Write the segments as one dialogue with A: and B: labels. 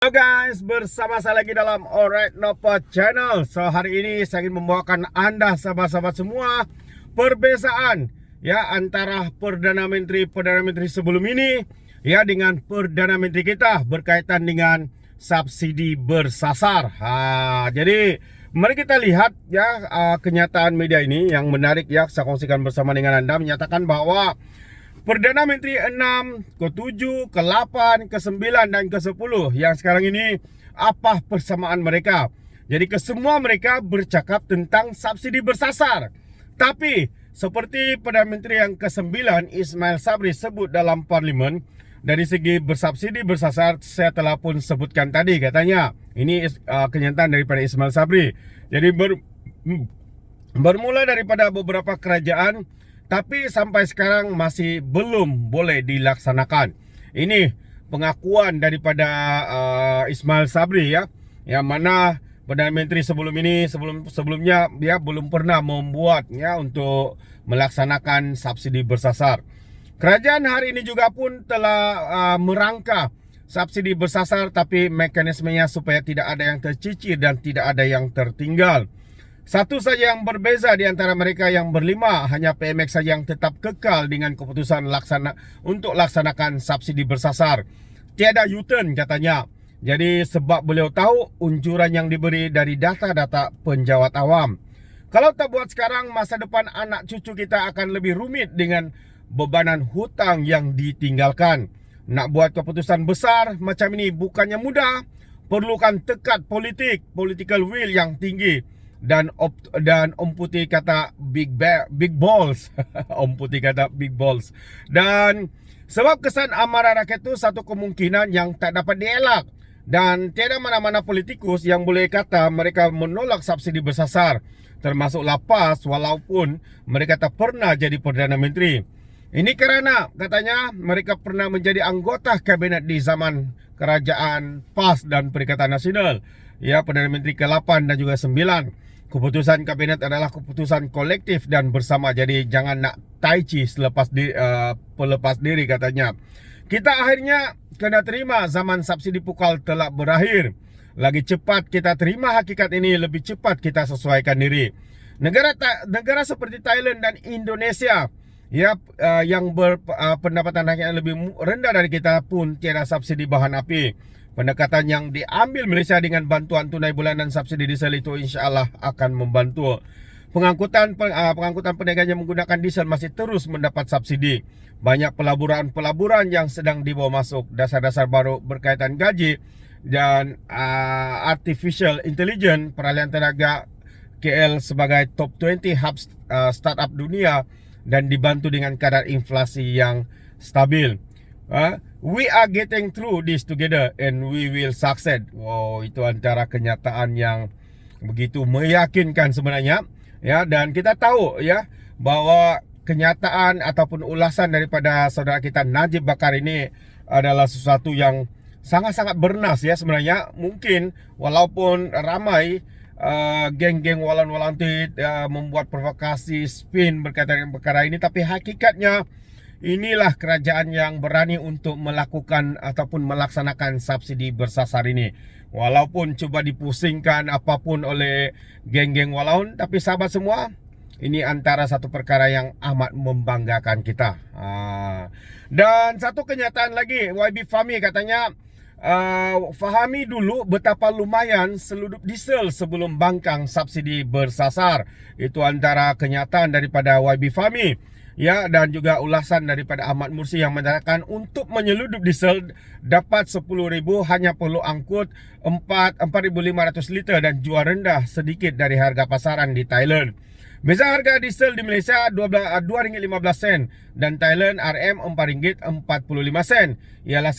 A: Halo guys, bersama saya lagi dalam Alright Nopo Channel. So hari ini saya ingin membawakan Anda sahabat-sahabat semua perbezaan ya antara Perdana Menteri sebelum ini ya dengan Perdana Menteri kita berkaitan dengan subsidi bersasar. Jadi mari kita lihat ya kenyataan media ini yang menarik ya, saya kongsikan bersama dengan Anda, menyatakan bahwa Perdana Menteri 6, ke-7, ke-8, ke-9 dan ke-10 yang sekarang ini apa persamaan mereka? Jadi kesemua mereka bercakap tentang subsidi bersasar. Tapi seperti Perdana Menteri yang ke-9 Ismail Sabri sebut dalam parlimen, dari segi bersubsidi bersasar saya telah pun sebutkan tadi, katanya. Ini kenyataan daripada Ismail Sabri. Jadi bermula daripada beberapa kerajaan, tapi sampai sekarang masih belum boleh dilaksanakan. Ini pengakuan daripada Ismail Sabri ya, yang mana Perdana Menteri sebelumnya dia belum pernah membuat ya untuk melaksanakan subsidi bersasar. Kerajaan hari ini juga pun telah merangka subsidi bersasar, tapi mekanismenya supaya tidak ada yang tercicir dan tidak ada yang tertinggal. Satu saja yang berbeza di antara mereka yang berlima, hanya PMX saja yang tetap kekal dengan keputusan untuk laksanakan subsidi bersasar. Tiada U-turn katanya. Jadi sebab beliau tahu unjuran yang diberi dari data-data penjawat awam. Kalau tak buat sekarang, masa depan anak cucu kita akan lebih rumit dengan bebanan hutang yang ditinggalkan. Nak buat keputusan besar macam ini bukannya mudah, perlukan tekad politik, political will yang tinggi. Dan Om Putih kata big balls. Om Putih kata big balls. Dan sebab kesan amarah rakyat itu satu kemungkinan yang tak dapat dielak. Dan tiada mana-mana politikus yang boleh kata mereka menolak subsidi bersasar, termasuklah PAS, walaupun mereka tak pernah jadi Perdana Menteri. Ini kerana katanya mereka pernah menjadi anggota kabinet di zaman kerajaan PAS dan Perikatan Nasional, ya, Perdana Menteri ke-8 dan juga 9. Keputusan kabinet adalah keputusan kolektif dan bersama. Jadi jangan nak tai chi pelepas diri katanya. Kita akhirnya kena terima zaman subsidi pukal telah berakhir. Lagi cepat kita terima hakikat ini, lebih cepat kita sesuaikan diri. Negara seperti Thailand dan Indonesia ya, yang berpendapatan rakyat lebih rendah dari kita pun tiada subsidi bahan api. Pendekatan yang diambil Malaysia dengan bantuan tunai bulanan subsidi diesel itu insya-Allah akan membantu. Pengangkutan perniagaan yang menggunakan diesel masih terus mendapat subsidi. Banyak pelaburan yang sedang dibawa masuk. Dasar-dasar baru berkaitan gaji dan artificial intelligence, peralihan tenaga KL sebagai top 20 hub startup dunia dan dibantu dengan kadar inflasi yang stabil. We are getting through this together and we will succeed. Wow, itu antara kenyataan yang begitu meyakinkan sebenarnya ya. Dan kita tahu ya bahwa kenyataan ataupun ulasan daripada saudara kita Najib Bakar ini adalah sesuatu yang sangat-sangat bernas ya sebenarnya. Mungkin walaupun ramai geng-geng walan-walantit membuat provokasi spin berkaitan dengan perkara ini, tapi hakikatnya inilah kerajaan yang berani untuk melakukan ataupun melaksanakan subsidi bersasar ini. Walaupun cuba dipusingkan apapun oleh geng-geng walaun, tapi sahabat semua, ini antara satu perkara yang amat membanggakan kita. Dan satu kenyataan lagi, YB Fahmi katanya, fahami dulu betapa lumayan seludup diesel sebelum bangkang subsidi bersasar. Itu antara kenyataan daripada YB Fahmi. Ya, dan juga ulasan daripada Ahmad Mursi yang menyatakan untuk menyeludup diesel dapat 10,000 hanya perlu angkut 4,500 liter dan jual rendah sedikit dari harga pasaran di Thailand. Beza harga diesel di Malaysia RM2.15 dan Thailand RM4.45. Ialah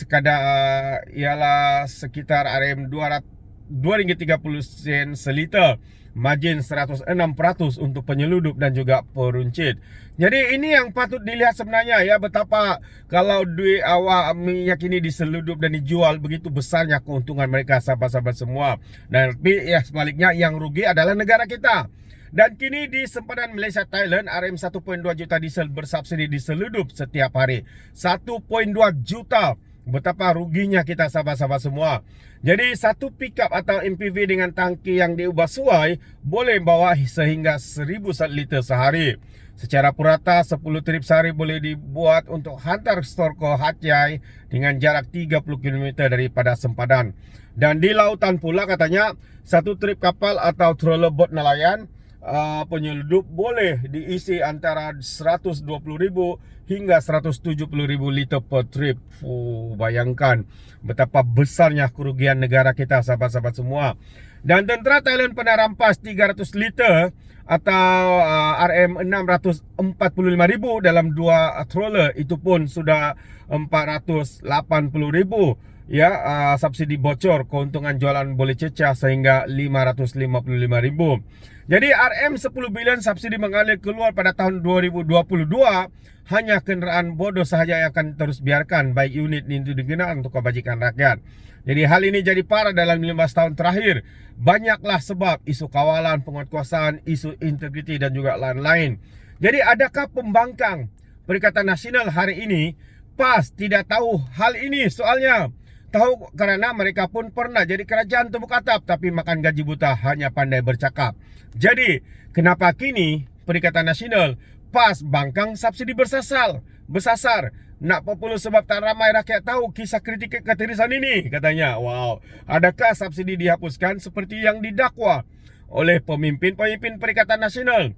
A: sekitar RM2.30 seliter. Margin 106% untuk penyeludup dan juga peruncit. Jadi ini yang patut dilihat sebenarnya ya, betapa kalau duit awak minyak ini diseludup dan dijual, begitu besarnya keuntungan mereka sahabat-sahabat semua. Dan ya sebaliknya yang rugi adalah negara kita. Dan kini di sempadan Malaysia Thailand, RM 1.2 juta diesel bersubsidi diseludup setiap hari. 1.2 juta betapa ruginya kita sahabat-sahabat semua. Jadi satu pickup atau MPV dengan tangki yang diubah suai boleh bawa sehingga 1000 liter sehari. Secara purata 10 trip sehari boleh dibuat untuk hantar stor ke Hat Yai dengan jarak 30 km daripada sempadan. Dan di lautan pula katanya satu trip kapal atau trawler boat nelayan penyeludup boleh diisi antara 120.000 hingga 170.000 liter per trip. Bayangkan betapa besarnya kerugian negara kita sahabat-sahabat semua. Dan tentera Thailand pernah rampas 300 liter atau RM645.000 dalam 2 trawler. Itu pun sudah 480.000 ya, subsidi bocor, keuntungan jualan boleh cecah sehingga 555.000. Jadi RM10 bilion subsidi mengalir keluar pada tahun 2022. Hanya kenderaan bodoh sahaja yang akan terus biarkan baik unit itu digunakan untuk kebajikan rakyat. Jadi hal ini jadi parah dalam 15 tahun terakhir. Banyaklah sebab, isu kawalan, penguatkuasaan, isu integriti dan juga lain-lain. Jadi adakah pembangkang Perikatan Nasional hari ini PAS tidak tahu hal ini? Soalnya tahu karena mereka pun pernah jadi kerajaan tepuk atap tapi makan gaji buta, hanya pandai bercakap. Jadi kenapa kini Perikatan Nasional PAS bangkang subsidi bersasar? Nak popular sebab tak ramai rakyat tahu kisah kritik ketirisan ini, katanya. Wow, adakah subsidi dihapuskan seperti yang didakwa oleh pemimpin-pemimpin Perikatan Nasional?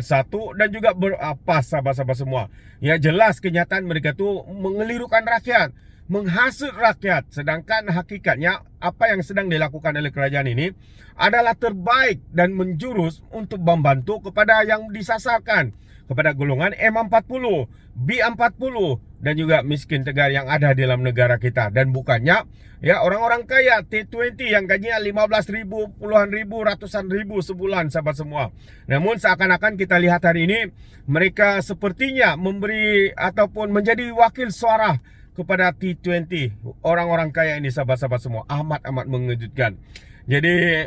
A: Satu dan juga PAS sahabat-sahabat semua. Ya jelas kenyataan mereka tu mengelirukan rakyat, menghasut rakyat. Sedangkan hakikatnya apa yang sedang dilakukan oleh kerajaan ini adalah terbaik dan menjurus untuk membantu kepada yang disasarkan, kepada golongan M40, B40 dan juga miskin tegar yang ada di dalam negara kita. Dan bukannya ya orang-orang kaya T20 yang gajinya 15.000, puluhan ribu, ratusan ribu sebulan sahabat semua. Namun seakan-akan kita lihat hari ini mereka sepertinya memberi ataupun menjadi wakil suara kepada T20 orang-orang kaya ini sahabat-sahabat semua. Amat mengejutkan. Jadi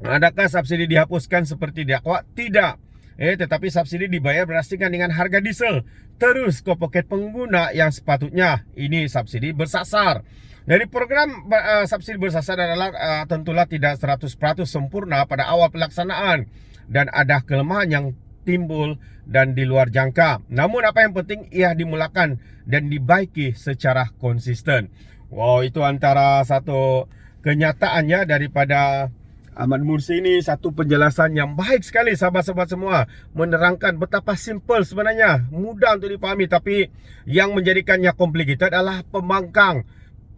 A: adakah subsidi dihapuskan seperti dakwa? Tidak. Tetapi subsidi dibayar berdasarkan dengan harga diesel terus ke poket pengguna yang sepatutnya. Ini subsidi bersasar. Dari program subsidi bersasar adalah tentulah tidak 100% sempurna pada awal pelaksanaan dan ada kelemahan yang timbul dan di luar jangka. Namun apa yang penting ia dimulakan dan dibaiki secara konsisten. Wow, itu antara satu kenyataannya daripada Ahmad Mursi ini, satu penjelasan yang baik sekali sahabat-sahabat semua, menerangkan betapa simple sebenarnya, mudah untuk dipahami, tapi yang menjadikannya complicated adalah pembangkang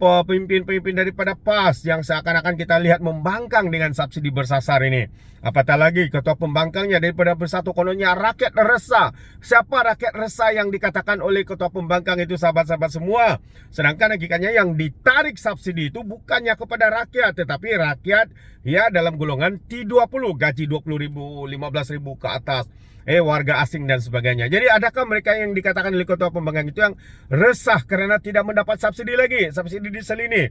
A: pemimpin-pemimpin daripada PAS yang seakan-akan kita lihat membangkang dengan subsidi bersasar ini. Apatah lagi ketua pembangkangnya daripada Bersatu kononnya rakyat resah. Siapa rakyat resah yang dikatakan oleh ketua pembangkang itu sahabat-sahabat semua? Sedangkan hakikatnya yang ditarik subsidi itu bukannya kepada rakyat, tetapi rakyat ya dalam golongan T20, gaji 20.000, 15.000 ke atas. Warga asing dan sebagainya. Jadi adakah mereka yang dikatakan oleh ketua pembangkang itu yang resah kerana tidak mendapat subsidi lagi, subsidi diesel ini?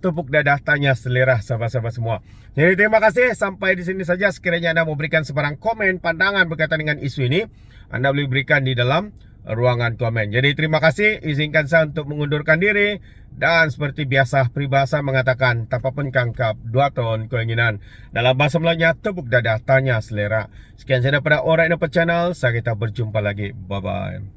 A: Tepuk dadah tanya selera sahabat-sahabat semua. Jadi terima kasih, sampai di sini saja. Sekiranya anda mau berikan sebarang komen, pandangan berkaitan dengan isu ini, anda boleh berikan di dalam ruangan komen. Jadi terima kasih, izinkan saya untuk mengundurkan diri. Dan seperti biasa, peribahasa mengatakan tanpa pengkangkap 2 ton keinginan. Dalam bahasa Melayunya, tepuk dadah tanya selera. Sekian saya daripada Alright Nampak Channel. Saya kita berjumpa lagi. Bye bye.